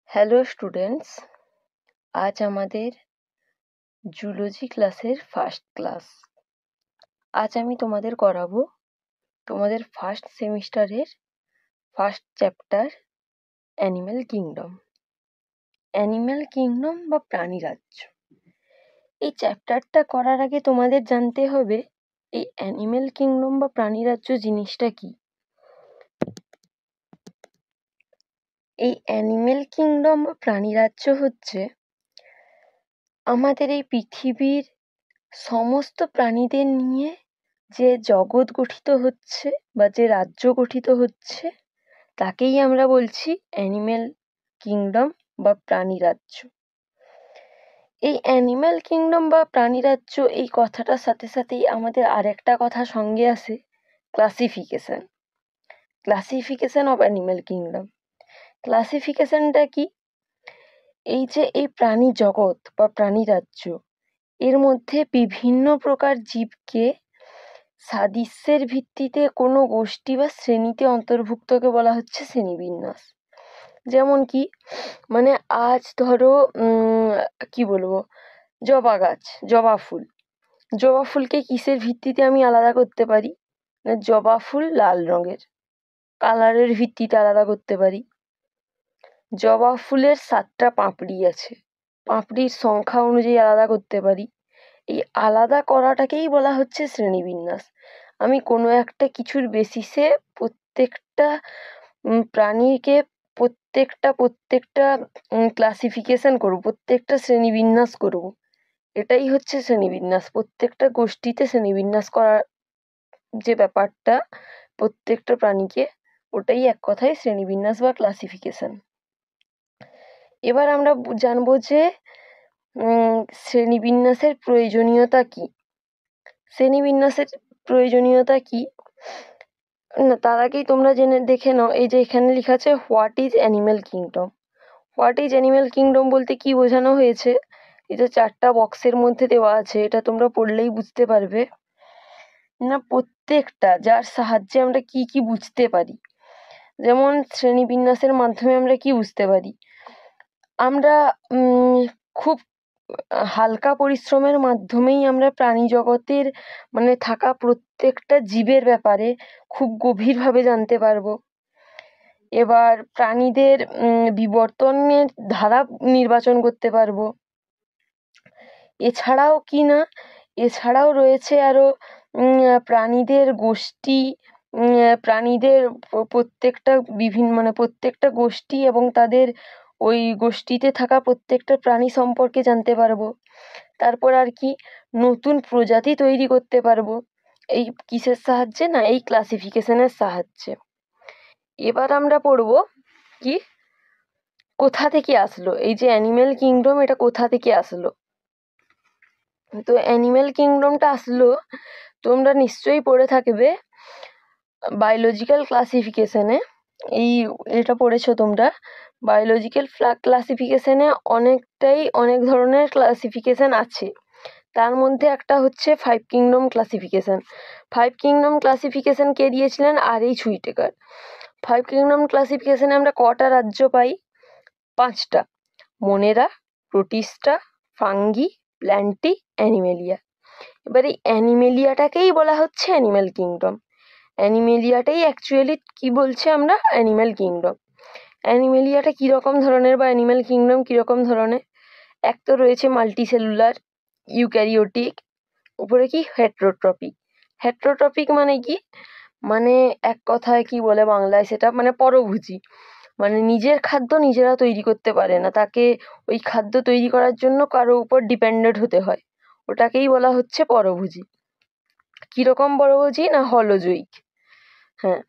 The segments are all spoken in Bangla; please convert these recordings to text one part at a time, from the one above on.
হ্যালো স্টুডেন্টস, আজ আমাদের জুলজি ক্লাসের ফার্স্ট ক্লাস। আজ আমি তোমাদের করাবো তোমাদের ফার্স্ট সেমিস্টারের first chapter animal kingdom. Animal kingdom বা প্রাণী রাজ্য। এই চ্যাপ্টারটা করার আগে তোমাদের জানতে হবে এই অ্যানিম্যাল কিংডম বা প্রাণী রাজ্য জিনিসটা কি। এই অ্যানিম্যাল কিংডম বা প্রাণী রাজ্য হচ্ছে আমাদের এই পৃথিবীর সমস্ত প্রাণীদের নিয়ে যে জগৎ গঠিত হচ্ছে বা যে রাজ্য গঠিত হচ্ছে তাকেই আমরা বলছি অ্যানিম্যাল কিংডম বা প্রাণী রাজ্য। এই অ্যানিম্যাল কিংডম বা প্রাণী রাজ্য এই কথাটার সাথে সাথেই আমাদের আরেকটা কথা সঙ্গে আসে, ক্লাসিফিকেশন অফ অ্যানিম্যাল কিংডম। ক্লাসিফিকেশনটা কি? এই যে এই প্রাণী জগৎ বা প্রাণী রাজ্য, এর মধ্যে বিভিন্ন প্রকার জীবকে সাদৃশ্যের ভিত্তিতে কোনো গোষ্ঠী বা শ্রেণীতে অন্তর্ভুক্তকে বলা হচ্ছে শ্রেণীবিন্যাস। যেমন কি, মানে আজ ধরো কি বলবো, জবা গাছ, জবা ফুলকে কিসের ভিত্তিতে আমি আলাদা করতে পারি? জবা ফুল লাল রঙের, কালারের ভিত্তিতে আলাদা করতে পারি। জবা ফুলের 7টা পাপড়ি আছে, পাপড়ির সংখ্যা অনুযায়ী আলাদা করতে পারি। এই আলাদা করাটাকেই বলা হচ্ছে শ্রেণীবিন্যাস। আমি কোনো একটা কিছুর বেসিসে প্রত্যেকটা প্রাণীকে প্রত্যেকটা ক্লাসিফিকেশন করব, প্রত্যেকটা শ্রেণীবিন্যাস করব। এটাই হচ্ছে শ্রেণীবিন্যাস। প্রত্যেকটা গোষ্ঠীতে শ্রেণীবিন্যাস করার যে ব্যাপারটা, প্রত্যেকটা প্রাণীকে, ওটাই এক কথায় শ্রেণীবিন্যাস বা ক্লাসিফিকেশন। এবার আমরা জানবো যে শ্রেণীবিন্যাসের প্রয়োজনীয়তা কি। না, তার আগেই তোমরা দেখে নাও, এই যে এখানে লেখা আছে what is animal kingdom. What is animal kingdom বলতে কি বোঝানো হয়েছে, এটা 4টা বক্সের মধ্যে দেওয়া আছে, এটা তোমরা পড়লেই বুঝতে পারবে। না, প্রত্যেকটা যার সাহায্যে আমরা কি বুঝতে পারি। যেমন শ্রেণীবিন্যাসের মাধ্যমে আমরা কি বুঝতে পারি, আমরা খুব হালকা পরিশ্রমের মাধ্যমেই আমরা প্রাণী জগতের থাকা প্রত্যেকটা জীবের ব্যাপারে খুব গভীরভাবে জানতে পারবো। এবার প্রাণীদের বিবর্তনের ধারা নির্বাচন করতে পারবো। এছাড়াও রয়েছে আরো প্রাণীদের গোষ্ঠী, প্রাণীদের প্রত্যেকটা গোষ্ঠী এবং তাদের ওই গোষ্ঠীতে থাকা প্রত্যেকটা প্রাণী সম্পর্কে জানতে পারবো। তারপর আর কি, নতুন প্রজাতি তৈরি করতে পারবো। এই কিসের সাহায্যে? না, এই ক্লাসিফিকেশনের সাহায্যে। এবার আমরা পড়বো কি, কোথা থেকে আসলো এই যে অ্যানিম্যাল কিংডম, এটা কোথা থেকে আসলো। তো অ্যানিম্যাল কিংডমটা আসলো, তোমরা নিশ্চয়ই পড়ে থাকবে বায়োলজিক্যাল ক্লাসিফিকেশনে। এটা পড়েছো তোমরা। বায়োলজিক্যাল ক্লাসিফিকেশনে অনেক ধরনের ক্লাসিফিকেশন আছে। তার মধ্যে একটা হচ্ছে 5 কিংডম ক্লাসিফিকেশন। 5 কিংডম ক্লাসিফিকেশন কে দিয়েছিলেন? R.H. হুইটেকার। 5 কিংডম ক্লাসিফিকেশনে আমরা কটা রাজ্য পাই? 5টা: মোনেরা, প্রোটিস্টা, ফাঙ্গি, প্ল্যান্টি, অ্যানিমেলিয়া। এবার এই অ্যানিমেলিয়াটাকেই বলা হচ্ছে অ্যানিম্যাল কিংডম। অ্যানিমেলিয়াটাই অ্যাকচুয়ালি কি বলছে আমরা, অ্যানিম্যাল কিংডম। অ্যানিমেলিয়াটা কীরকম ধরনের বা অ্যানিম্যাল কিংডম কীরকম ধরনের? এক তো রয়েছে মাল্টিসেলুলার, ইউক্যারিওটিক, উপরে কি হেটারোট্রপিক। হেটারোট্রপিক মানে কি, এক কথায় কি বলে বাংলায় সেটা, পরভোজী। নিজের খাদ্য নিজেরা তৈরি করতে পারে না, তাকে ওই খাদ্য তৈরি করার জন্য কারো উপর ডিপেন্ডেন্ট হতে হয়, ওটাকেই বলা হচ্ছে পরভোজী। কীরকম পরভোজী? না, হলোজয়িক। হ্যাঁ,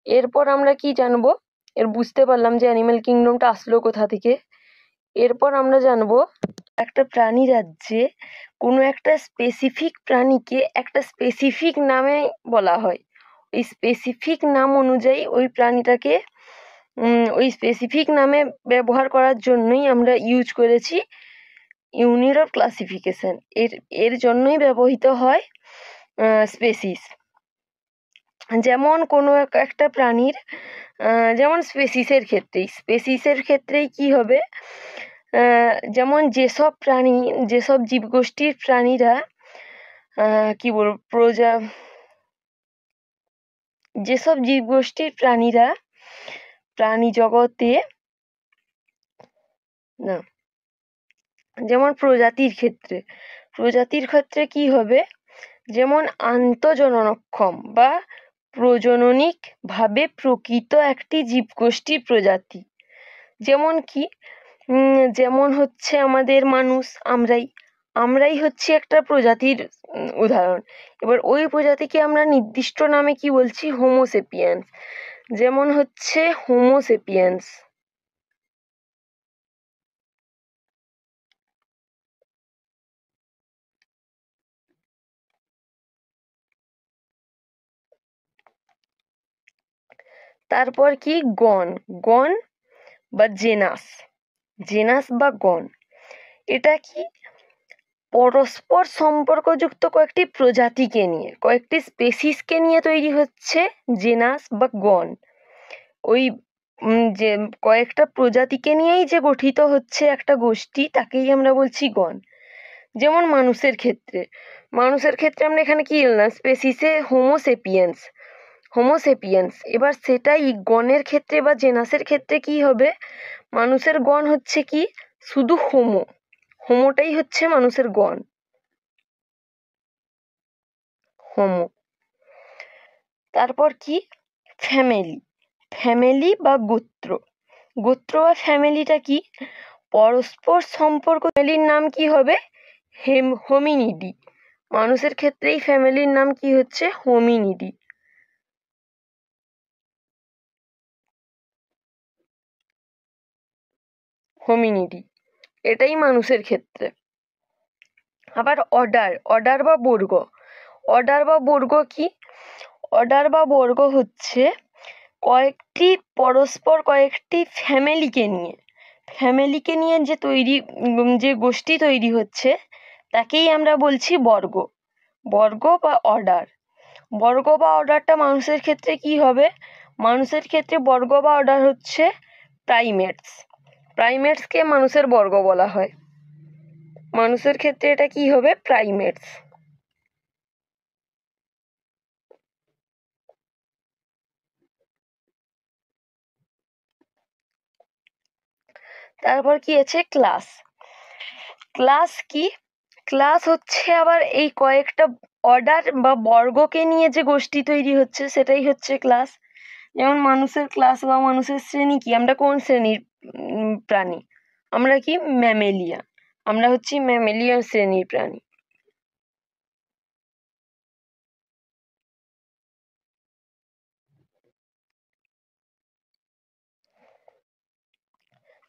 এরপর আমরা কি জানবো, বুঝতে পারলাম যে অ্যানিম্যাল কিংডমটা আসলো কোথা থেকে। এরপর আমরা জানবো একটা প্রাণী রাজ্যে কোনো একটা স্পেসিফিক প্রাণীকে একটা স্পেসিফিক নামে বলা হয়। ওই স্পেসিফিক নাম অনুযায়ী ওই প্রাণীটাকে ওই স্পেসিফিক নামে ব্যবহার করার জন্যই আমরা ইউজ করেছি ইউনিট অফ ক্লাসিফিকেশন। এর জন্যই ব্যবহৃত হয় স্পেসিস। যেমন কোনো একটা প্রাণীর যেমন স্পেসিসের ক্ষেত্রেই কি হবে, যেমন যেসব জীবগোষ্ঠীর প্রাণীরা কি বলবো যেসব জীবগোষ্ঠীর প্রাণীরা প্রাণী জগতে না, যেমন প্রজাতির ক্ষেত্রে কি হবে, যেমন আন্তঃজননক্ষম বা প্রজননিক ভাবে প্রকৃত একটি জীবগোষ্ঠীর প্রজাতি। যেমন কি যেমন হচ্ছে আমাদের মানুষ, আমরাই হচ্ছে একটা প্রজাতির উদাহরণ। এবার ওই প্রজাতিকে আমরা নির্দিষ্ট নামে কি বলছি, হোমোসেপিয়েন্স। যেমন হচ্ছে হোমোসেপিয়েন্স। তারপর কি গণ বা জেনাস বা গণ, এটা কি পরস্পর সম্পর্কযুক্ত কয়েকটি প্রজাতিকে নিয়ে, কয়েকটি স্পেসিসকে নিয়ে তৈরি হচ্ছে জেনাস বা গণ। ওই যে কয়েকটা প্রজাতিকে নিয়েই যে গঠিত হচ্ছে একটা গোষ্ঠী, তাকেই আমরা বলছি গণ। যেমন মানুষের ক্ষেত্রে আমরা এখানে কি এলাম, স্পেসিসে হোমোসেপিয়েন্স। এবার সেটাই গণের ক্ষেত্রে বা জেনাসের ক্ষেত্রে কি হবে, মানুষের গণ হচ্ছে কি শুধু হোমোটাই হচ্ছে মানুষের গণ, হোমো। তারপর কি ফ্যামিলি বা গোত্র বা ফ্যামিলিটা কি পরস্পর সম্পর্ক। ফ্যামিলির নাম কি হবে, হোমিনিডি। মানুষের ক্ষেত্রেই ফ্যামিলির নাম কি হচ্ছে, হোমিনিডি। এটাই মানুষের ক্ষেত্রে। আবার অর্ডার বা বর্গ কি, অর্ডার বা বর্গ হচ্ছে কয়েকটি ফ্যামিলিকে নিয়ে যে গোষ্ঠী তৈরি হচ্ছে, তাকেই আমরা বলছি বর্গ বা অর্ডার। বর্গ বা অর্ডারটা মানুষের ক্ষেত্রে কি হবে, মানুষের ক্ষেত্রে বর্গ বা অর্ডার হচ্ছে প্রাইমেটসকে মানুষের বর্গ বলা হয়। মানুষের ক্ষেত্রে এটা কি হবে, প্রাইমেটস। তারপর কি আছে, ক্লাস হচ্ছে আবার এই কয়েকটা অর্ডার বা বর্গকে নিয়ে যে গোষ্ঠী তৈরি হচ্ছে, সেটাই হচ্ছে ক্লাস। যেমন মানুষের ক্লাস বা মানুষের শ্রেণী কি, আমরা কোন শ্রেণীর প্রাণী, আমরা কি ম্যামেলিয়ান, আমরা হচ্ছি ম্যামেলিয়ান শ্রেণীর প্রাণী।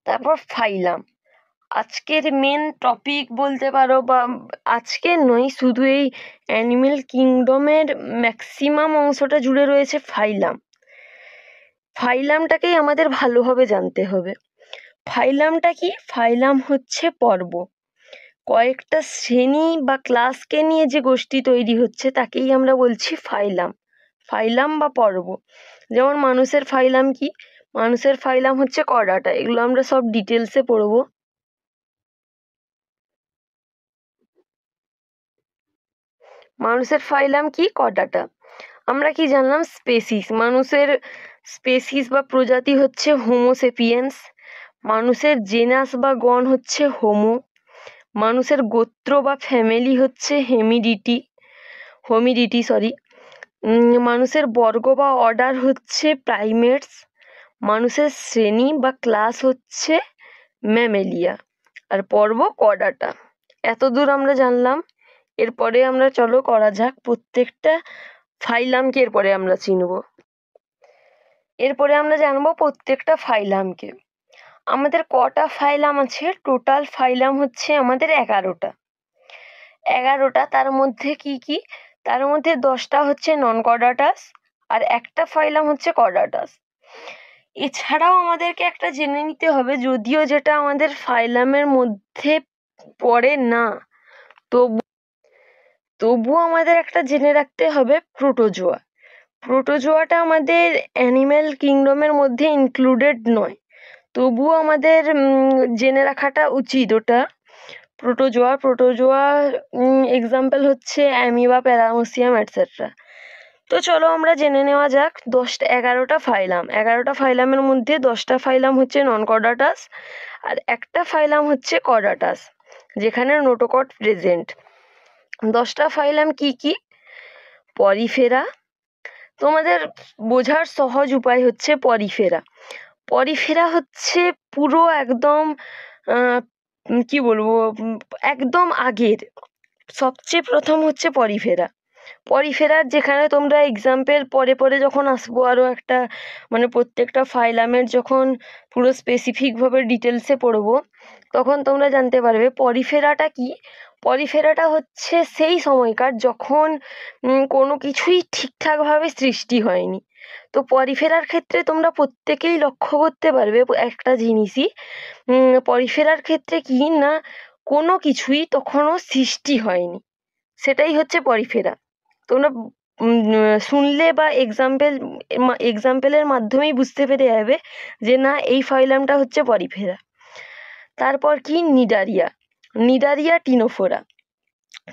তারপর ফাইলাম, আজকের মেন টপিক বলতে পারো, বা আজকের নয়, শুধু এই অ্যানিমেল কিংডমের ম্যাক্সিমাম অংশটা জুড়ে রয়েছে ফাইলামটাকেই আমাদের ভালোভাবে জানতে হবে। ফাইলামটা কি, ফাইলাম হচ্ছে পর্ব, কয়েকটা শ্রেণী বা ক্লাসকে নিয়ে যে গোষ্ঠী তৈরি হচ্ছে, তাকেই আমরা বলছি ফাইলাম বা পর্ব। যেমন মানুষের ফাইলাম কি, মানুষের ফাইলাম হচ্ছে কর্ডাটা, এগুলো আমরা সব ডিটেলসে পড়বো। মানুষের ফাইলাম কি, কর্ডাটা। আমরা কি জানলাম, মানুষের স্পেসিস বা প্রজাতি হচ্ছে হোমোসেপিয়েন্স, মানুষের জেনাস বা গণ হচ্ছে হোমো, মানুষের গোত্র বা ফ্যামিলি হচ্ছে হোমিডিটি, মানুষের বর্গ বা অর্ডার হচ্ছে প্রাইমেটস, মানুষের শ্রেণী বা ক্লাস হচ্ছে ম্যামেলিয়া, আর পর্ব কর্ডাটা। এতদূর আমরা জানলাম। এরপরে আমরা চলো করা যাক প্রত্যেকটা ফাইলামকে, এরপরে আমরা চিনব। এরপরে আমরা জানবো প্রত্যেকটা ফাইলামকে। আমাদের কটা ফাইলাম আছে, টোটাল ফাইলাম হচ্ছে আমাদের 11টা। তার মধ্যে কি, তার মধ্যে 10টা হচ্ছে নন কর্ডাটাস, আর একটা ফাইলাম হচ্ছে কর্ডাটাস। এছাড়াও আমাদেরকে একটা জেনে নিতে হবে, যদিও যেটা আমাদের ফাইলামের মধ্যে পড়ে না, তবুও আমাদের একটা জেনে রাখতে হবে, প্রোটোজোয়াটা আমাদের অ্যানিম্যাল কিংডমের মধ্যে ইনক্লুডেড নয়, তবুও আমাদের জেনে রাখাটা উচিত ওটা। প্রোটোজোয়া এক্সাম্পল হচ্ছে অ্যামিবা, প্যারামোসিয়াম এটসেট্রা। তো চলো আমরা জেনে নেওয়া যাক 11টা ফাইলাম। 11টা ফাইলামের মধ্যে 10টা ফাইলাম হচ্ছে নন কর্ডাটাস, আর একটা ফাইলাম হচ্ছে কর্ডাটাস যেখানে নোটোকট প্রেজেন্ট। 10টা ফাইলাম কি কি? পরিফেরা। তোমাদের বোঝার সহজ উপায় হচ্ছে পরিফেরা হচ্ছে পুরো একদম কি বলবো, একদম আগের সবচেয়ে প্রথম হচ্ছে পরিফেরার যেখানে তোমরা এক্সাম্পল পরে পরে যখন আসবো আরও একটা মানে প্রত্যেকটা ফাইলামের যখন পুরো স্পেসিফিকভাবে ডিটেলসে পড়বো তখন তোমরা জানতে পারবে পরিফেরাটা কি। পরিফেরাটা হচ্ছে সেই সময়কার যখন কোনো কিছুই ঠিকঠাকভাবে সৃষ্টি হয়নি। তো পরিফেরার ক্ষেত্রে তোমরা প্রত্যেকেই লক্ষ্য করতে পারবে একটা জিনিসই, পরিফেরার ক্ষেত্রে কি না কোনো কিছুই তখনও সৃষ্টি হয়নি, সেটাই হচ্ছে পরিফেরা। তোমরা শুনলে বা এক্সাম্পলের মাধ্যমেই বুঝতে পেরে যাবে যে না এই ফাইলামটা হচ্ছে পরিফেরা। তারপর কি? Cnidaria ctenophora.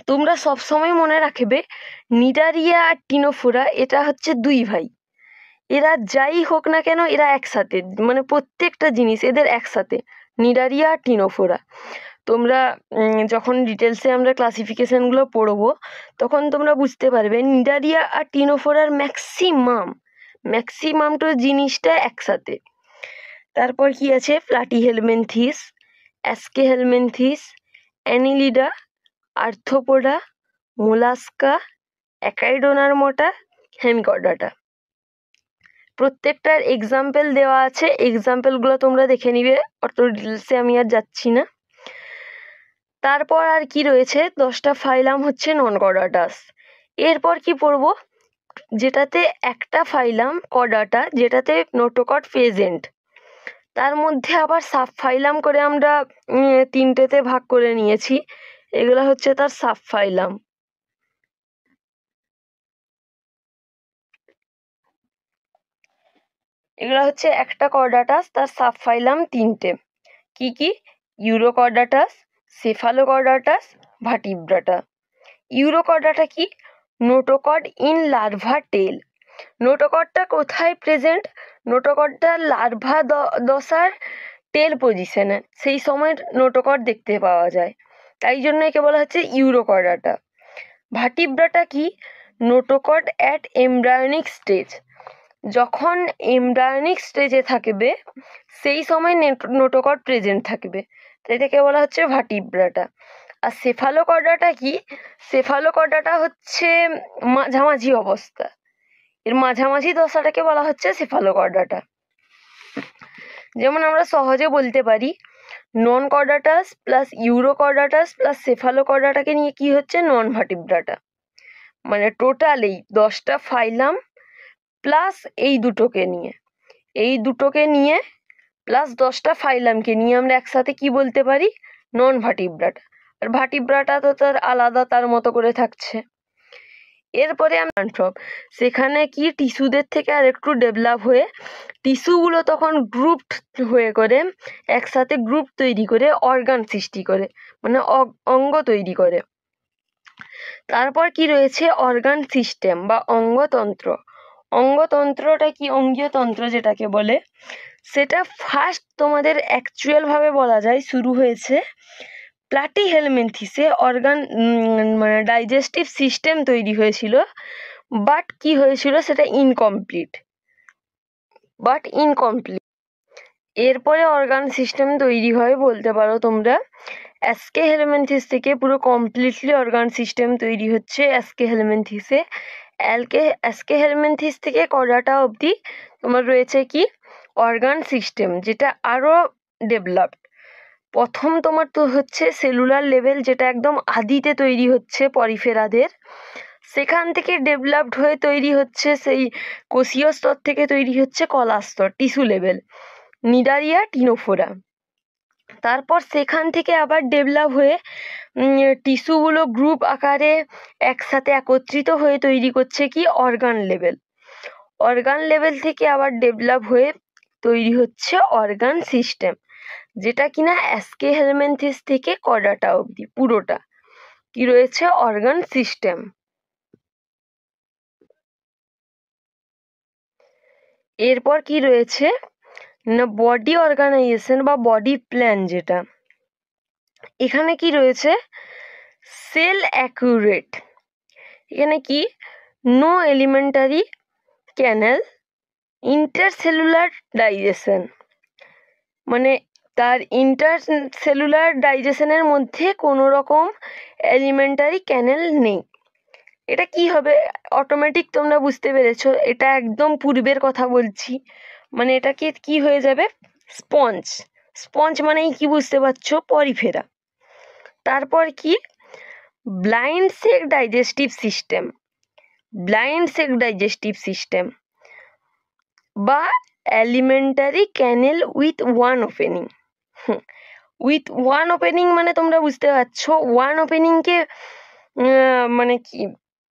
তোমরা সবসময় মনে রাখবে নিডারিয়া আর টিনোফোরা এটা হচ্ছে দুই ভাই। এরা যাই হোক না কেন এরা একসাথে, মানে প্রত্যেকটা জিনিস এদের একসাথে, নিডারিয়া আর টিনোফোরা। তোমরা যখন ডিটেলসে আমরা ক্লাসিফিকেশানগুলো পড়বো তখন তোমরা বুঝতে পারবে নিডারিয়া আর টিনোফোরার ম্যাক্সিমাম তো জিনিসটা একসাথে। তারপর কি আছে? Platyhelminthes, অ্যাস্কেহেলমিনথিস, Annelida, arthropoda, mollusca, অ্যাকাইডোনারমোটা, Hemichordata. প্রত্যেকটার এক্সাম্পল দেওয়া আছে, এক্সাম্পলগুলো তোমরা দেখে নিবে, অত ডিটেলসে আমি আর যাচ্ছি না। তারপর আর কি রয়েছে? 10টা ফাইলাম হচ্ছে নন কর্ডাটাস। এরপর কি পড়ব? যেটাতে একটা ফাইলাম কর্ডাটা, যেটাতে নোটোকট প্রেজেন্ট, তার মধ্যে আবার সাব ফাইলাম করে আমরা 3টেতে ভাগ করে নিয়েছি। এগুলো হচ্ছে তার সাব ফাইলাম। এগুলো হচ্ছে একটা কর্ডাটাস, তার সাব ফাইলাম 3টে। কি কি? ইউরোকর্ডাটাস, সেফালোকর্ডাটাস, ভার্টিব্রাটা। ইউরোকর্ডাটা কি? নোটোকট ইন লার্ভা টেল। নোটোকটটা কোথায় প্রেজেন্ট? নোটোকটটা লার্ভা দশার টেল পজিশনে, সেই সময় নোটোকট দেখতে পাওয়া যায়, তাই জন্য একে বলা হচ্ছে ইউরোকর্ডাটা। ভার্টিব্রাটা কি? নোটোকট অ্যাট এমব্রায়োনিক স্টেজ। যখন এমব্রায়োনিক স্টেজে থাকবে সেই সময় নোটোকট প্রেজেন্ট থাকবে, তাই থেকে বলা হচ্ছে ভার্টিব্রাটা। আর সেফালোকর্ডাটা কি? সেফালোকর্ডাটা হচ্ছে মাঝামাঝি অবস্থা, এর মাঝামাঝি দশাটাকে বলা হচ্ছে সেফালোকর্ডাটা। যেমন আমরা সহজে বলতে পারি নন কর্ডাটাস প্লাস ইউরোকর্ডাটাস প্লাস সেফালোকর্ডাটাকে নিয়ে কি হচ্ছে? নন ভার্টিব্রাটা। মানে টোটাল এই 10টা ফাইলাম প্লাস এই দুটোকে নিয়ে প্লাস 10টা ফাইলামকে নিয়ে আমরা একসাথে কি বলতে পারি? নন ভার্টিব্রাটা। আর ভার্টিব্রাটা তো তার আলাদা তার মতো করে থাকছে। এরপরে আমরা সেখানে কি টিস্যুদের থেকে আর একটু ডেভেলপ হয়ে টিস্যুগুলো তখন গ্রুপড হয়ে করে একসাথে গ্রুপ তৈরি করে অর্গান সৃষ্টি করে, মানে অঙ্গ তৈরি করে। তারপর কি রয়েছে? অর্গান সিস্টেম বা অঙ্গতন্ত্র। অঙ্গতন্ত্রটা কি? অঙ্গীয় তন্ত্র যেটাকে বলে, সেটা ফার্স্ট তোমাদের অ্যাকচুয়ালভাবে বলা যায় শুরু হয়েছে প্লাটিহেলমিনথিসে। অর্গান মানে ডাইজেস্টিভ সিস্টেম তৈরি হয়েছিল, বাট কি হয়েছিল সেটা ইনকমপ্লিট। এরপরে অর্গান সিস্টেম তৈরি হয় বলতে পারো তোমরা অ্যাস্কেহেলমিনথিস থেকে। পুরো কমপ্লিটলি অর্গান সিস্টেম তৈরি হচ্ছে অ্যাস্কেহেলমিনথিসে। অ্যাস্কেহেলমিনথিস থেকে কর্ডাটা অবধি তোমার রয়েছে কি? অর্গান সিস্টেম, যেটা আরও ডেভেলপড। প্রথম তোমার তো হচ্ছে সেলুলার লেভেল, যেটা একদম আদিতে তৈরি হচ্ছে পরিফেরাদের, সেখান থেকে ডেভেলপড হয়ে তৈরি হচ্ছে সেই কোষীয় স্তর থেকে তৈরি হচ্ছে কলা স্তর, টিস্যু লেভেল, নিডারিয়া টিনোফোরা। তারপর সেখান থেকে আবার ডেভেলপ হয়ে টিস্যুগুলো গ্রুপ আকারে একসাথে একত্রিত হয়ে তৈরি করছে কি? Organ level. অর্গান লেভেল থেকে আবার ডেভেলপ হয়ে তৈরি হচ্ছে অর্গান সিস্টেম, যেটা কিনা অ্যাস্কে হেলমিনথিস থেকে কর্ডাটা অবধি পুরোটা কি রয়েছে অর্গান সিস্টেম। এরপর কি রয়েছে না বডি অর্গানাইজেশন বা বডি প্ল্যান, যেটা এখানে কি রয়েছে সেল অ্যাকুরেট। এখানে কি নো এলিমেন্টারি ক্যানেল, ইন্টারসেলুলার ডাইজেশন, মানে তার ইন্টারসেলুলার ডাইজেশনের মধ্যে কোনো রকম এলিমেন্টারি ক্যানেল নেই। এটা কি হবে অটোমেটিক তোমরা বুঝতে পেরেছো, এটা একদম পূর্বের কথা বলছি, মানে এটাকে কি হয়ে যাবে স্পঞ্জ। স্পঞ্জ মানেই কি বুঝতে পারছো পরিফেরা। তারপর কি blind sac digestive system, blind sac digestive system বা alimentary canal with one opening. With one opening মানে তোমরা বুঝতে পারছো ওয়ান ওপেনিংকে মানে কি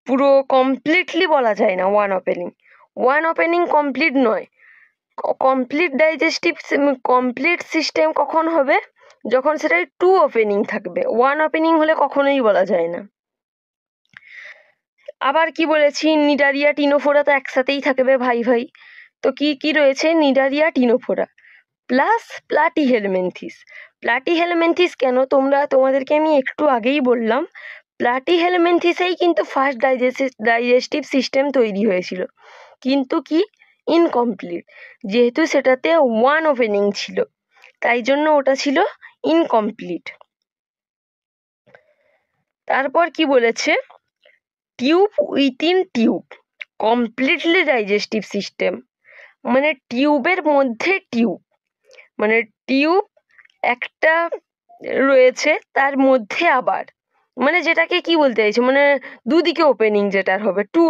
পুরো কমপ্লিটলি বলা যায় না। ওয়ান ওপেনিং কমপ্লিট নয়। কমপ্লিট ডাইজেস্টিভ কমপ্লিট সিস্টেম কখন হবে যখন সেটা টু ওপেনিং থাকবে, ওয়ান ওপেনিং হলে কখনোই বলা যায় না। আবার কি বলেছি নিডারিয়া টিনোফোরা তো একসাথেই থাকবে ভাই ভাই, তো কি কি রয়েছে Cnidaria ctenophora plus Platyhelminthes. Platyhelminthes কেন তোমাদেরকে আমি একটু আগেই বললাম প্লাটিহেলমিনথিসেই কিন্তু ফার্স্ট ডাইজেস্টিভ সিস্টেম তৈরি হয়েছিল, কিন্তু কি ইনকমপ্লিট, যেহেতু সেটাতে ওয়ান ওপেনিং ছিল তাই জন্য ওটা ছিল ইনকমপ্লিট। তারপর কি বলেছে tube within tube completely digestive system, মানে টিউবের মধ্যে টিউব, মানে টিউব একটা রয়েছে তার মধ্যে আবার মানে যেটাকে কি বলতে চাইছে মানে দুদিকে ওপেনিং যেটার হবে টু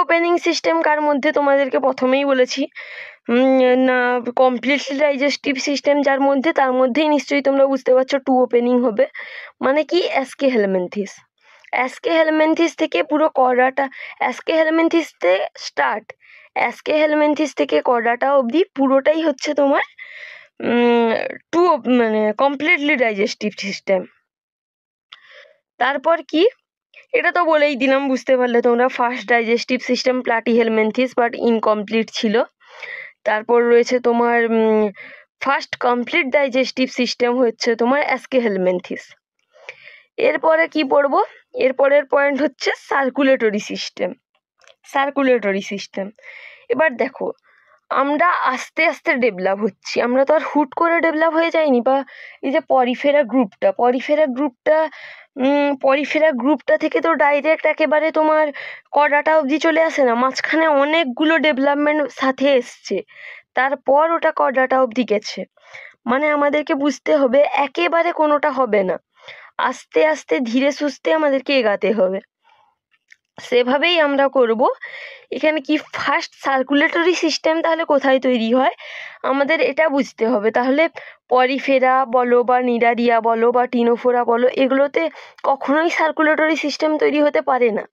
ওপেনিং সিস্টেম কার মধ্যে তোমাদেরকে প্রথমেই বলেছি না কমপ্লিটলি ডাইজেস্টিভ সিস্টেম যার মধ্যে, তার মধ্যেই নিশ্চয়ই তোমরা বুঝতে পারছো টু ওপেনিং হবে মানে কি অ্যাস্কে হেলমিনথিস। অ্যাস্কে হেলমিনথিস থেকে পুরো কর্ডাটা অ্যাস্কে হেলমিনথিসতে স্টার্ট, অ্যাস্কে হেলমিনথিস থেকে কর্ডাটা অবধি পুরোটাই হচ্ছে তোমার টু মানে কমপ্লিটলি ডাইজেস্টিভ সিস্টেম। তারপর কি এটা তো বলেই দিলাম বুঝতে পারলে তোমরা first digestive system platyhelminthes but incomplete ছিল। তারপর রয়েছে তোমার ফার্স্ট কমপ্লিট ডাইজেস্টিভ সিস্টেম হচ্ছে তোমার অ্যাস্কে হেলমিনথিস। এরপরে কি পড়বো এরপরের পয়েন্ট হচ্ছে সার্কুলেটরি সিস্টেম। এবার দেখো আমরা আস্তে আস্তে ডেভেলপ হচ্ছি, আমরা তো আর হুট করে ডেভেলপ হয়ে যাইনি। বা এই যে পরিফেরা গ্রুপটা থেকে তো ডাইরেক্ট একেবারে তোমার কর্ডাটা অবধি চলে আসে না, মাঝখানে অনেকগুলো ডেভেলপমেন্ট সাথে এসছে তারপর ওটা কর্ডাটা অবধি গেছে। মানে আমাদেরকে বুঝতে হবে একেবারে কোনোটা হবে না, আস্তে আস্তে ধীরে সুস্থে আমাদেরকে এগাতে হবে, সেভাবেই আমরা করব। এখানে কি ফার্স্ট সার্কুলেটরি সিস্টেম তাহলে কোথায় তৈরি হয় আমাদের এটা বুঝতে হবে। তাহলে পরিফেরা বলো বা নিডারিয়া বলো বা টিনোফোরা বলো এগুলোতে কখনোই সার্কুলেটরি সিস্টেম তৈরি হতে পারে না।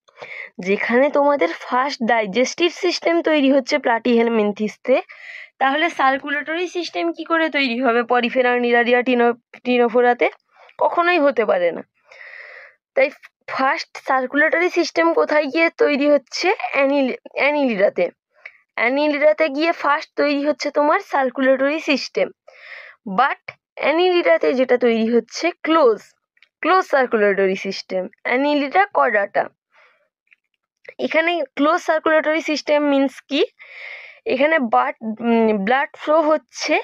যেখানে তোমাদের ফার্স্ট ডাইজেস্টিভ সিস্টেম তৈরি হচ্ছে প্লাটিহেলমিনথিসতে, তাহলে সার্কুলেটরি সিস্টেম কি করে তৈরি হবে পরিফেরা নিডারিয়া টিনোফোরাতে? কখনোই হতে পারে না। তাই ফার্স্ট সার্কুলেটরি সিস্টেম কোথায় গিয়ে তৈরি হচ্ছে অ্যানিলিডাতে গিয়ে ফার্স্ট তৈরি হচ্ছে তোমার সার্কুলেটরি সিস্টেম। বাট অ্যানিলিডাতে যেটা তৈরি হচ্ছে close circulatory system, Annelida chordata. এখানে ক্লোজ সার্কুলেটরি সিস্টেম মিন্স কি এখানে ব্লাড ফ্লো হচ্ছে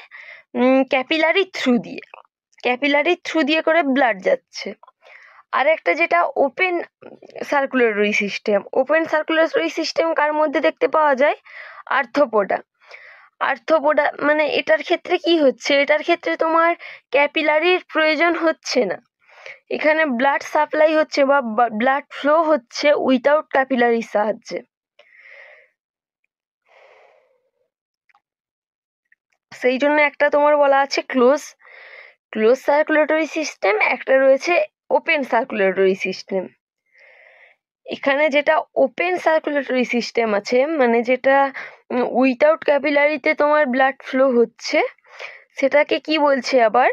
ক্যাপিলারি থ্রু দিয়ে করে ব্লাড যাচ্ছে। আর একটা যেটা ওপেন সার্কুলেটরি সিস্টেম কার মধ্যে দেখতে পাওয়া যায় আর্থ্রোপোডা মানে এটার ক্ষেত্রে কি হচ্ছে এটার ক্ষেত্রে তোমার ক্যাপিলারির প্রয়োজন হচ্ছে না, এখানে ব্লাড সাপ্লাই হচ্ছে বা ব্লাড ফ্লো হচ্ছে উইথাউট ক্যাপিলারির সাহায্যে। সেই জন্য একটা তোমার বলা আছে ক্লোজ সার্কুলেটরি সিস্টেম, একটা রয়েছে ওপেন সার্কুলেটরি সিস্টেম। এখানে যেটা ওপেন সার্কুলেটরি সিস্টেম আছে, মানে যেটা উইথাউট ক্যাপিলারিতে তোমার ব্লাড ফ্লো হচ্ছে, সেটাকে কি বলছে আবার,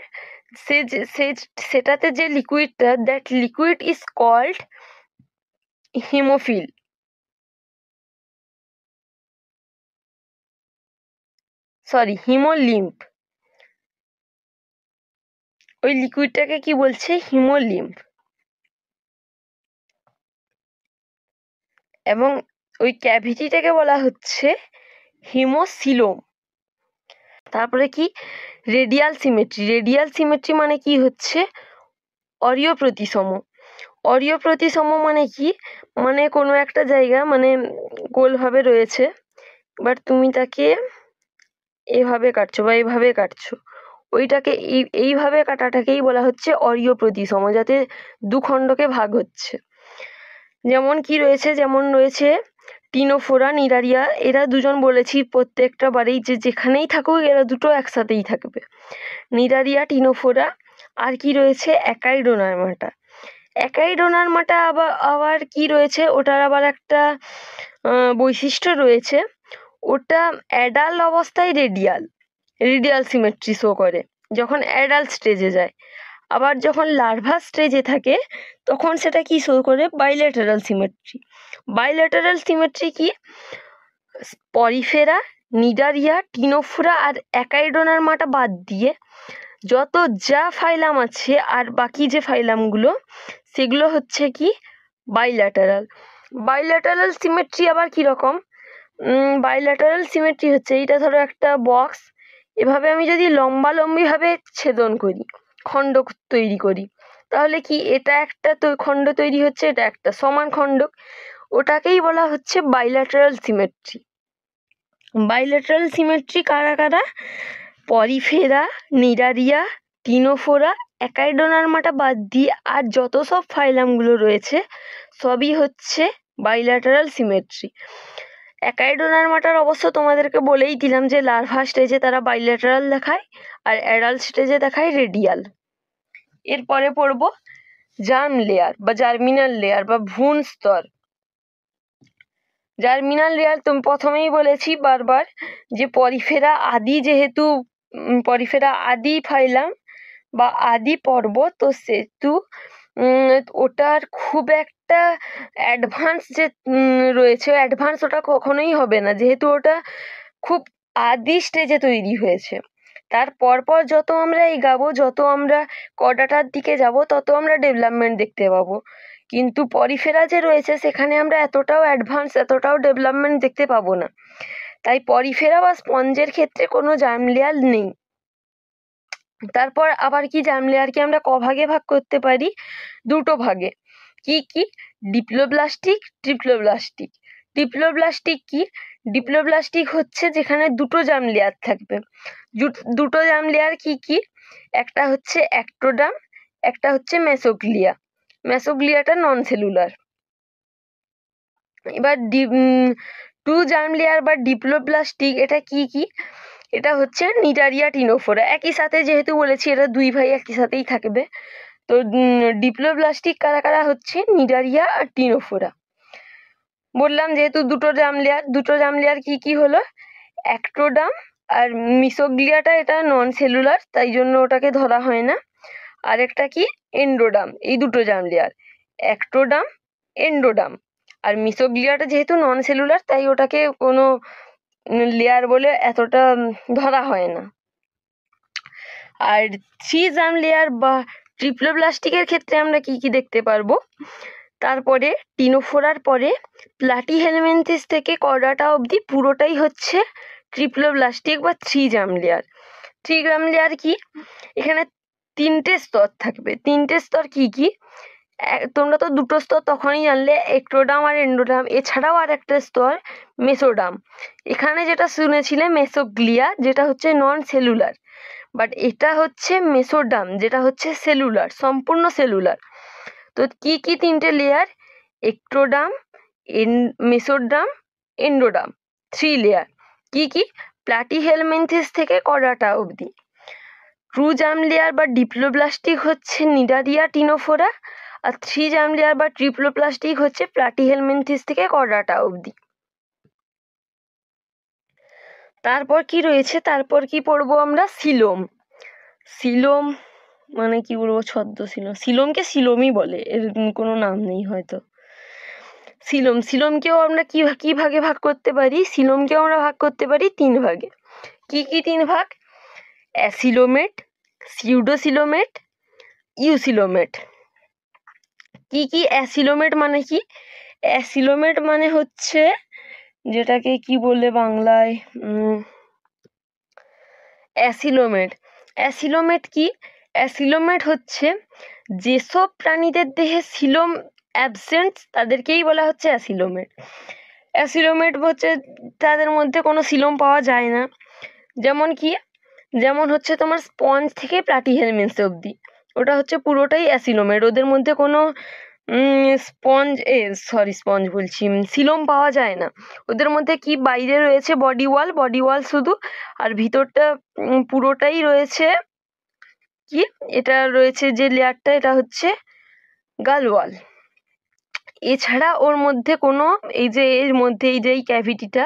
সেটাতে যে লিকুইডটা, that liquid is called hemophil. Sorry, haemolymph. ওই লিকুইডটাকে কি বলছে, হিমোলিম্ফ। এবং ওই ক্যাভিটিটাকে বলা হচ্ছে হিমোসিলোম। তারপরে কি, রেডিয়াল সিমেট্রি। রেডিয়াল সিমেট্রি মানে কি হচ্ছে, অরীয় প্রতিসম। অরীয় প্রতিসম মানে কি, মানে কোনো একটা জায়গা মানে গোলভাবে রয়েছে, বাট তুমি তাকে এভাবে কাটছো বা এইভাবে কাটছো, ওইটাকে এইভাবে কাটাটাকেই বলা হচ্ছে অরীয় প্রতিসম, যাতে দুখণ্ডকে ভাগ হচ্ছে। যেমন কি রয়েছে, যেমন রয়েছে টিনোফোরা, নিডারিয়া। এরা দুজন বলেছি প্রত্যেকটা বারেই যে যেখানেই থাকুক এরা দুটো একসাথেই থাকবে, নিডারিয়া, টিনোফোরা। আর কি রয়েছে, একাইডোনার্মাটা। একাইডোনার্মাটা আবার কি রয়েছে, ওটার আবার একটা বৈশিষ্ট্য রয়েছে, ওটা অ্যাডাল্ট অবস্থায় রেডিয়াল সিমেট্রি শো করে যখন অ্যাডাল্ট স্টেজে যায়। আবার যখন লার্ভা স্টেজে থাকে তখন সেটা কি শো করে, বাইলেটারাল সিমেট্রি। বাইলেটারাল সিমেট্রি কি, পরিফেরা, নিডারিয়া, টিনোফোরা আর একাইডোনার্মাটা বাদ দিয়ে যত যা ফাইলাম আছে আর বাকি যে ফাইলামগুলো, সেগুলো হচ্ছে কি বাইল্যাটারাল। বাইল্যাটারাল সিমেট্রি আবার কীরকম, বাইল্যাটারাল সিমেট্রি হচ্ছে, এইটা ধরো একটা বক্স, এভাবে আমি যদি লম্বালম্বিভাবে ছেদন করি, খণ্ড তৈরি করি, তাহলে কি এটা একটা খণ্ড তৈরি হচ্ছে, এটা একটা সমান খণ্ড, ওটাকেই বলা হচ্ছে বাইল্যাটারাল সিমেট্রি। বাইল্যাটারাল সিমেট্রি কারা কারা, পরিফেরা, নিডারিয়া, টিনোফোরা, একাইডোনার্মাটা বাদ দিয়ে আর যত সব ফাইলামগুলো রয়েছে সবই হচ্ছে বাইল্যাটারাল সিমেট্রি। একাইডোনার্মাটার অবশ্য তোমাদেরকে বলেই দিলাম যে লার্ভা স্টেজে তারা বাইল্যাটারাল দেখায় আর অ্যাডাল্ট স্টেজে দেখায় রেডিয়াল। এরপরে পড়ব জার্ম লেয়ার বা জার্মিনাল লেয়ার বা ভ্রূণ স্তর। জার্মিনাল লেয়ার তুমি প্রথমেই বলেছি বারবার যে পরিফেরা আদি, যেহেতু পরিফেরা আদি ফাইলাম বা আদি পর্ব, তো সেহেতু ওটার খুব একটা অ্যাডভান্স যে রয়েছে, অ্যাডভান্স ওটা কখনোই হবে না, যেহেতু ওটা খুব আদি স্টেজে তৈরি হয়েছে। তার পরপর যত আমরা এগাবো, যত আমরা কর্ডাটার দিকে যাব, তত আমরা ডেভেলপমেন্ট দেখতে পাবো। কিন্তু পরিফেরা যে রয়েছে সেখানে আমরা এতটাও অ্যাডভান্স, এতটাও ডেভেলপমেন্ট দেখতে পাবো না। তাই পরিফেরা বা স্পঞ্জের ক্ষেত্রে কোনো জার্ম লেয়ার নেই। তারপর আবার কি, জার্ম লেয়ারকে আমরা কভাগে ভাগ করতে পারি, দুটো ভাগে। কি কি, ডিপ্লোব্লাস্টিক, ট্রিপ্লোব্লাস্টিক। ডিপ্লোব্লাস্টিক কি, ডিপ্লোব্লাস্টিক হচ্ছে যেখানে দুটো জার্ম লেয়ার থাকবে। দুটো জার্ম লেয়ার কি কি, একটা হচ্ছে অ্যাক্টোডার্ম, একটা হচ্ছে মেসোগ্লিয়া। মেসোগ্লিয়াটা নন সেলুলার। এবার টু জার্ম লেয়ার বা ডিপ্লোব্লাস্টিক, এটা কি কি, এটা হচ্ছে নিডারিয়া, টিনোফোরা। একই সাথে যেহেতু বলেছি এরা দুই ভাই একই সাথেই থাকবে, তো ডিপ্লোব্লাস্টিক কারা কারা হচ্ছে, নিডারিয়া আর টিনোফোরা। বললাম যেহেতু দুটো জার্ম লেয়ার কি কি হলো, অ্যাক্টোডার্ম আর মিসোগ্লিয়াটা এটা নন সেলুলার, তাই জন্য ওটাকে ধরা হয় না। আরেকটা কি, এন্ডোডার্ম। এই দুটো জার্ম লেয়ার, অ্যাক্টোডার্ম, এন্ডোডার্ম। আর মিসোগ্লিয়াটা যেহেতু নন সেলুলার, তাই ওটাকে কোনো লেয়ার বলে এতটা ধরা হয় না। আর থ্রি জার্ম লেয়ার বা ট্রিপ্লোব্লাস্টিকের ক্ষেত্রে আমরা কি কি দেখতে পারবো, তারপরে টিনোফোরার পরে প্লাটিহেলমিনথেস থেকে কর্ডাটা অবধি পুরোটাই হচ্ছে ট্রিপ্লোব্লাস্টিক বা three germ layer. Three germ layer কি, এখানে তিনটে স্তর থাকবে। তিনটে স্তর কি কি, তোমরা তো দুটো স্তর তখনই জানলে, এক্টোডার্ম আর এন্ডোডার্ম। এছাড়াও আর একটা স্তর মেসোডার্ম। এখানে যেটা শুনেছিলে মেসোগ্লিয়া, যেটা হচ্ছে নন সেলুলার, বাট এটা হচ্ছে মেসোডার্ম, যেটা হচ্ছে সেলুলার, সম্পূর্ণ সেলুলার। তো কি কি তিনটে layer, ectoderm, mesoderm, endoderm, three layer. কি কি, প্লাটিহেলমিনথেস থেকে কর্ডাটা অবধি। ট্রু জার্ম লেয়ার বা ডিপ্লোব্লাস্টিক হচ্ছে নিডারিয়া, টিনোফোরা। আর 3 জার্ম লেয়ার বা ট্রিপ্লোপ্লাস্টিক হচ্ছে প্লাটিহেলমিনথিস থেকে কর্ডাটা অবধি। তারপর কি রয়েছে, তারপর কি পড়বো আমরা, সিলোম। সিলোম মানে কি বলবো, ছদ্ম সিলোম, সিলোমকে সিলোমই বলে, এর কোনো নাম নেই হয়তো। সিলোমকেও আমরা কি ভাগে ভাগ করতে পারি, সিলোমকেও আমরা ভাগ করতে পারি 3 ভাগে। কি 3 ভাগ, অ্যাসিলোমেট, সিউডোসিলোমেট, ইউসিলোমেট। কি অ্যাসিলোমেট মানে কি, অ্যাসিলোমেট মানে হচ্ছে যেটাকে কি বলে বাংলায়, অ্যাসিলোমেট কি, অ্যাসিলোমেট হচ্ছে যেসব প্রাণীদের দেহে সিলোম অ্যাবসেন্ট তাদেরকেই বলা হচ্ছে অ্যাসিলোমেট। অ্যাসিলোমেট হচ্ছে তাদের মধ্যে কোনো সিলোম পাওয়া যায় না। যেমন হচ্ছে তোমার স্পঞ্জ থেকে প্লাটিহেলমিনথ অবধি, ওটা হচ্ছে পুরোটাই অ্যাসিলোমেট, ওদের মধ্যে কোনো স্পঞ্জ বলছি, সিলোম পাওয়া যায় না। ওদের মধ্যে কি বাইরে রয়েছে বডি ওয়াল শুধু, আর ভিতরটা পুরোটাই রয়েছে কি, এটা রয়েছে যে লেয়ারটা, এটা হচ্ছে গাল ওয়াল। এছাড়া ওর মধ্যে কোনো এই যে এই ক্যাভিটিটা,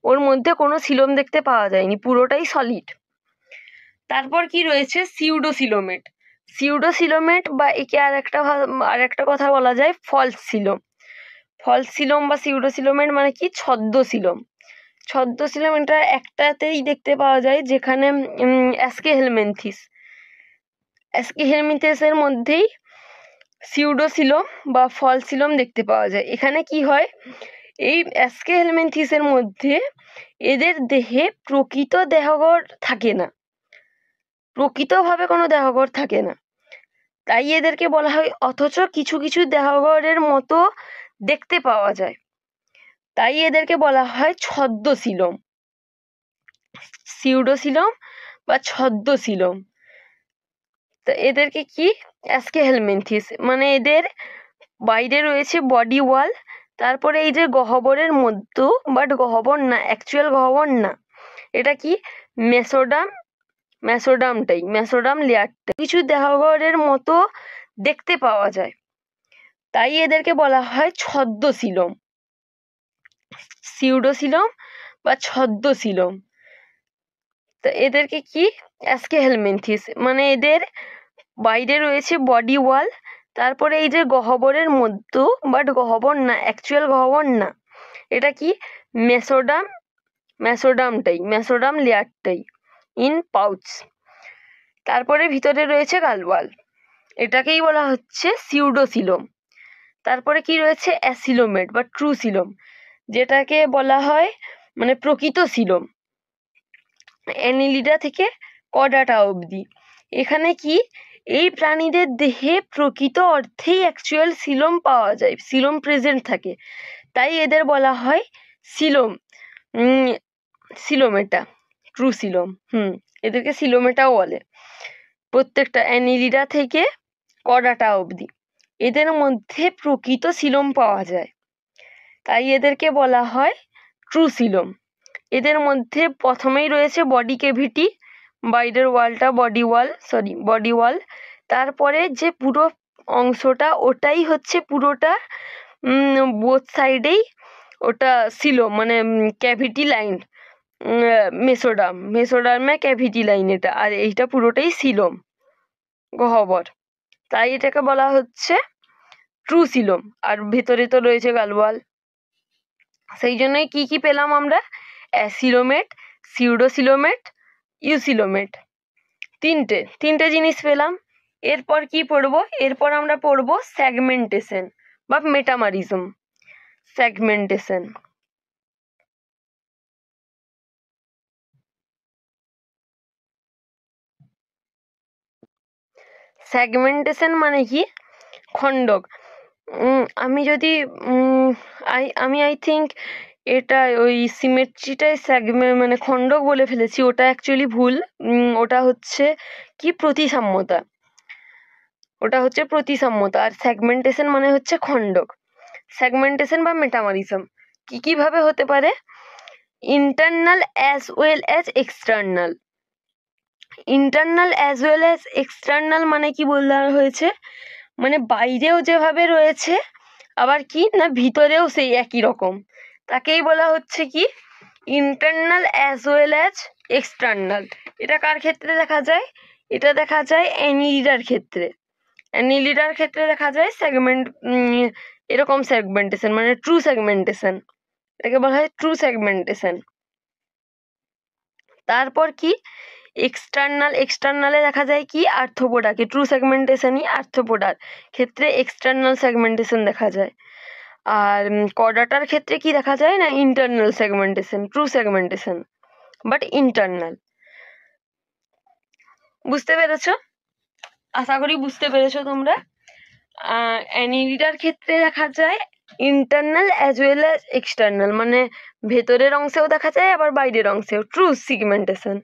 ওর মধ্যে কোনো সিলোম দেখতে পাওয়া যায়নি, পুরোটাই সলিড। তারপর কি রয়েছে, সিউডোসিলোমেট বা একে আর একটা কথা বলা যায় ফলস সিলোম বা সিউডোসিলোমেট মানে কি, ছদ্ম সিলোম। এটা একটাতেই দেখতে পাওয়া যায়, যেখানে অ্যাস্কেহেলমিনথিসের মধ্যেই সিউডোসিলোম বা ফলস সিলোম দেখতে পাওয়া যায়। এখানে কি হয়, এই অ্যাস্কেহেলমিনথিসের মধ্যে এদের দেহে প্রকৃত দেহগড় থাকে না, প্রকৃতভাবে কোনো দেহগড় থাকে না, তাই এদেরকে বলা হয়, অথচ কিছু কিছু দেহগড়ের মতো দেখতে পাওয়া যায়, তাই এদেরকে বলা হয় ছদ্মসিলোম, সিউডোসিলোম বা ছদ্মসিলোম। তা এদেরকে কি, অ্যাস্কেহেলমিনথিস মানে এদের বাইরে রয়েছে বডি ওয়াল, তারপরে এই যে গহ্বরের মধ্যে, বাট গহ্বর না, অ্যাকচুয়াল গহ্বর না, এটা কি মেসোডাম লেয়ারটা কিছু দেহগড়ের মতো দেখতে পাওয়া যায়, তাই এদেরকে বলা হয় ছদ্মসিলোম, সিউডোসিলোম বা ছদ্মসিলোম। তা এদেরকে কি, অ্যাস্কেহেলমিনথিস মানে এদের বাইরে রয়েছে বডি ওয়াল, তারপরে এই যে গহ্বরের মধ্যে, বাট গহ্বর না, অ্যাকচুয়াল গহ্বর না, এটা কি মেসোডাম লেয়ারটাই ইন পাউচ। তারপরে ভিতরে রয়েছে গালওয়াল, এটাকেই বলা হচ্ছে সিউডোসিলোম। তারপরে কি রয়েছে, অ্যাসিলোমেট বা ট্রুসিলোম, যেটাকে বলা হয় মানে প্রকৃত সিলোম, অ্যানিলিডা থেকে কর্ডাটা অবধি। এখানে কি, এই প্রাণীদের দেহে প্রকৃত অর্থেই অ্যাকচুয়াল সিলোম পাওয়া যায়, সিলোম প্রেজেন্ট থাকে, তাই এদের বলা হয় সিলোমেটা, ট্রুসিলোম। এদেরকে সিলোমেটাও বলে। প্রত্যেকটা অ্যানিলিডা থেকে কর্ডাটা অবধি এদের মধ্যে প্রকৃত সিলোম পাওয়া যায়, তাই এদেরকে বলা হয় ট্রুসিলোম। এদের মধ্যে প্রথমেই রয়েছে বডি ক্যাভিটি, বাইরের ওয়ালটা বডি ওয়াল, তারপরে যে পুরো অংশটা ওটাই হচ্ছে পুরোটা বোথ সাইডেই ওটা সিলোম মানে ক্যাভিটি লাইন, মেসোডার্মে ক্যাভিটি লাইন এটা, আর এইটা পুরোটাই সিলোম গহ্বর, তাই এটাকে বলা হচ্ছে ট্রুসিলোম। আর ভেতরে তো রয়েছে গালওয়াল। সেই জন্যই কি পেলাম আমরা, অ্যাসিলোমেট, সিউডোসিলোমেট, ইউসিলোমেট, তিনটে জিনিস পেলাম। এরপর কি পড়বো, এরপর আমরা পড়বো সেগমেন্টেশন বা মেটামারিজম। সেগমেন্টেশন মানে কি, খণ্ডক। আমি যদি আই থিঙ্ক এটা ওই সিমেট্রিটাই মানে খণ্ডক বলে ফেলেছি, ওটা অ্যাকচুয়ালি ভুল। ওটা হচ্ছে কি, প্রতিসাম্যতা, আর সেগমেন্টেশন মানে হচ্ছে খণ্ডক। সেগমেন্টেশন বা মেটামারিজম কিভাবে হতে পারে, internal as well as external মানে কি বলা হয়েছে, মানে বাইরেও যেভাবে রয়েছে আবার কি না ভিতরেও সেই একই রকম, তাকেই বলা হচ্ছে কি internal as well as external. এটা কার ক্ষেত্রে দেখা যায়? এটা দেখা যায় অ্যানিলিডার ক্ষেত্রে। অ্যানিলিডার ক্ষেত্রে দেখা যায় এরকম সেগমেন্টেশন, মানে ট্রু সেগমেন্টেশন, এটাকে বলা হয় ট্রু সেগমেন্টেশন। তারপর কি এক্সটার্নালে দেখা যায় কি আর্থ্রোপোডাকে, ট্রু সেগমেন্টেশনই আর্থ্রোপোডার ক্ষেত্রে এক্সটার্নাল সেগমেন্টেশন দেখা যায়। আর কর্ডাটার ক্ষেত্রে কি দেখা যায় না internal segmentation, true segmentation but internal. বুঝতে পেরেছো? আশা করি বুঝতে পেরেছো তোমরা। অ্যানিলিডার ক্ষেত্রে দেখা যায় internal as well as external, মানে ভেতরের অংশেও দেখা যায় আবার বাইরের অংশেও, ট্রু সেগমেন্টেশন।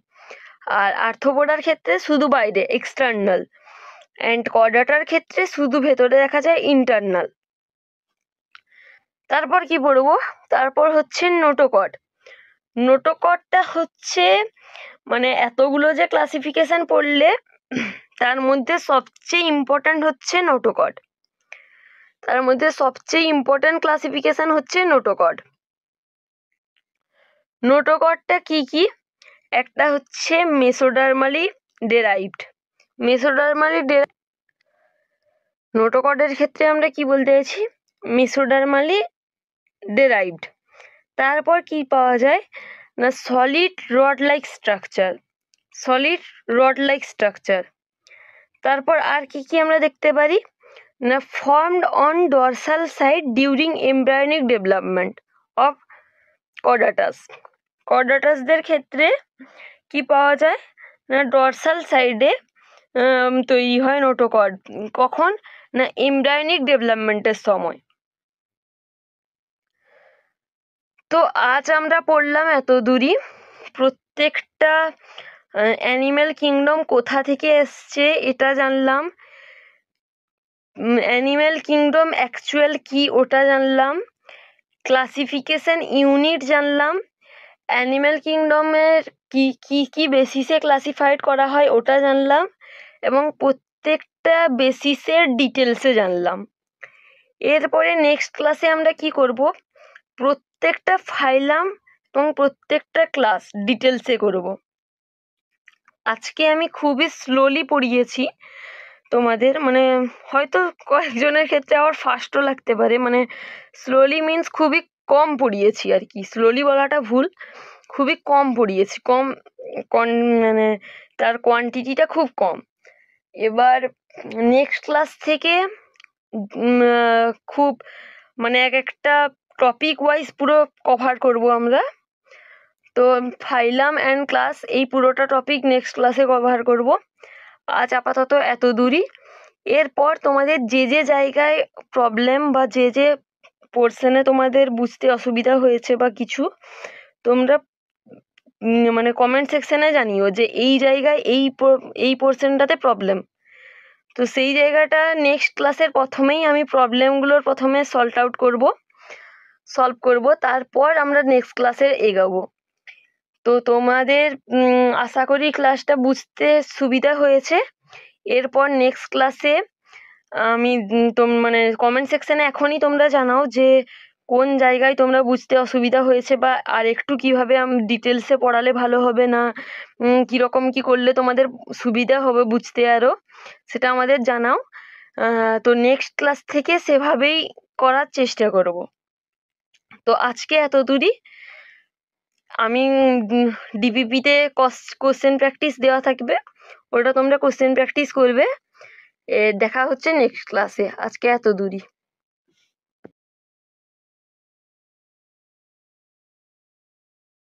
আর আর্থ্রোপোডার ক্ষেত্রে শুধু বাইরে এক্সটার্নাল, অ্যান্ড কর্ডাটার ক্ষেত্রে শুধু ভেতরে দেখা যায় ইন্টারনাল। তারপর কি পড়বো? তারপর হচ্ছে নোটোকর্ড। নোটোকর্ডটা হচ্ছে মানে এতগুলো যে ক্লাসিফিকেশন পড়লে তার মধ্যে সবচেয়ে ইম্পর্ট্যান্ট হচ্ছে নোটোকর্ড। তার মধ্যে সবচেয়ে ইম্পর্ট্যান্ট ক্লাসিফিকেশন হচ্ছে নোটোকর্ড। নোটোকর্ডটা কি কি? একটা হচ্ছে মেসোডার্মালি ডেরাইভড। নোটোকর্ডের ক্ষেত্রে আমরা কি বলতে চাইছি? মেসোডার্মালি ডেরাইভড। তারপর কি পাওয়া যায় না সলিড রড লাইক স্ট্রাকচার। তারপর আর কি কি আমরা দেখতে পারি না formed on dorsal side during embryonic development of কর্ডাটাসদের ক্ষেত্রে কি পাওয়া যায় না ডরসাল সাইডে তৈরি হয় নোটোকর্ড। কখন না এমব্রায়োনিক ডেভেলপমেন্টের সময়। তো আজ আমরা পড়লাম এত দূরই। প্রত্যেকটা অ্যানিম্যাল কিংডম কোথা থেকে এসছে এটা জানলাম, অ্যানিম্যাল কিংডম অ্যাকচুয়াল কি ওটা জানলাম, ক্লাসিফিকেশন ইউনিট জানলাম, অ্যানিম্যাল কিংডমের কি কি কি বেসিসে ক্লাসিফাইড করা হয় ওটা জানলাম, এবং প্রত্যেকটা বেসিসের ডিটেলসে জানলাম। এরপরে নেক্সট ক্লাসে আমরা কি করব, প্রত্যেকটা ফাইলাম এবং প্রত্যেকটা ক্লাস ডিটেলসে করব। আজকে আমি খুবই স্লোলি পড়িয়েছি তোমাদের, মানে হয়তো কয়েকজনের ক্ষেত্রে আবার ফাস্টও লাগতে পারে, মানে স্লোলি মিন্স খুবই কম পড়িয়েছি আর কি, স্লোলি বলাটা ভুল, খুবই কম পড়িয়েছি, মানে তার কোয়ান্টিটিটা খুব কম। এবার নেক্সট ক্লাস থেকে খুব মানে এক একটা টপিক ওয়াইজ পুরো কভার করব আমরা। তো ফাইলাম অ্যান্ড ক্লাস এই পুরোটা টপিক নেক্সট ক্লাসে কভার করব। আজ আপাতত এত দূরই। এরপর তোমাদের যে যে জায়গায় প্রবলেম বা যে যে পোর্শনে তোমাদের বুঝতে অসুবিধা হয়েছে বা কিছু, তোমরা মানে কমেন্ট সেকশনে জানিও যে এই জায়গায় এই পোর্শনটাতে প্রবলেম। তো সেই জায়গাটা নেক্সট ক্লাসের প্রথমেই আমি প্রবলেমগুলোর প্রথমে সলভ করব, তারপর আমরা নেক্সট ক্লাসে এগাবো। তো তোমাদের আশা করি ক্লাসটা বুঝতে সুবিধা হয়েছে। এরপর নেক্সট ক্লাসে আমি মানে কমেন্ট সেকশানে এখনই তোমরা জানাও যে কোন জায়গায় তোমরা বুঝতে অসুবিধা হয়েছে, বা আর একটু কীভাবে আমি ডিটেলসে পড়ালে ভালো হবে, না কীরকম কী করলে তোমাদের সুবিধা হবে বুঝতে আরও, সেটা আমাদের জানাও। তো নেক্সট ক্লাস থেকে সেভাবেই করার চেষ্টা করব। তো আজকে এত দূরই। আমি ডিপিপিতে কোশ্চেন প্র্যাকটিস দেওয়া থাকবে, ওটা তোমরা কোশ্চেন প্র্যাকটিস করবে। দেখা হচ্ছে নেক্সট ক্লাসে। আজকে এত দূরই।